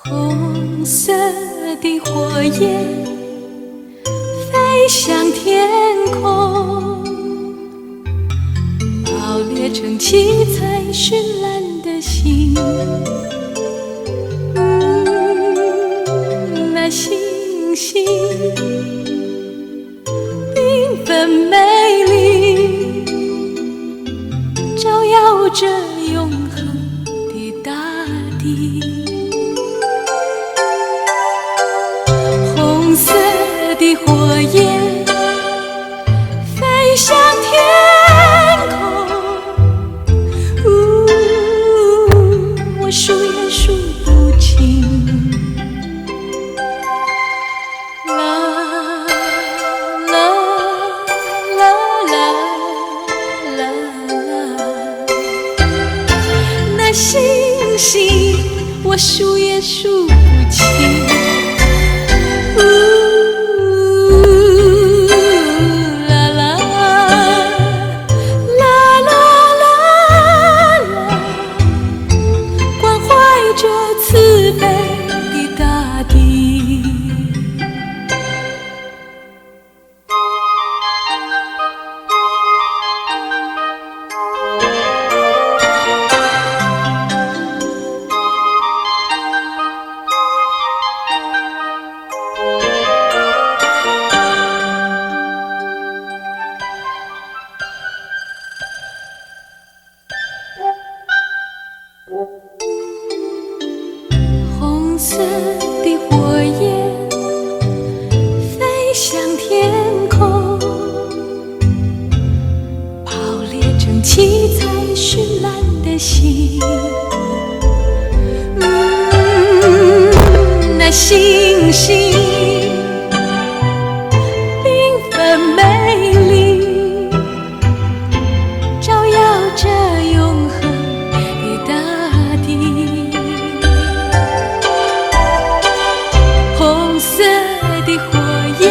红色的火焰飞向天空，爆裂成七彩绚烂的星。那星星缤纷美丽，照耀着永恒的大地。红色的火焰飞向天空，我数也数不清。啦啦啦啦啦啦，那星星我数也数不清。慈悲的大地，红色的火焰飞向天空，爆裂成七彩绚烂的星。那星星缤纷美丽，照耀着永恒的大地。红色的火焰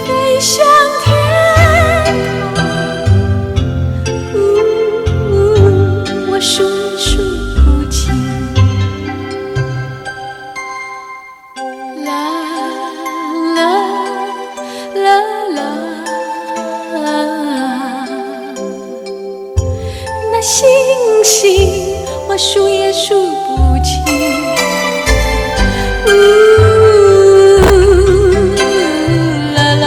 飞向天空，我数也数不清。啦啦啦啦，那星星我数也数不清。啦啦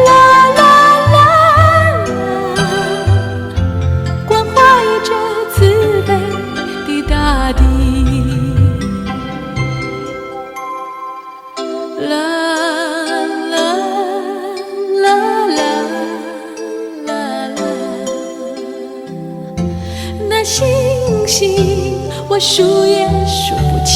啦啦啦，关怀着慈悲的大地。啦啦啦啦啦啦，那星星我数也数不清。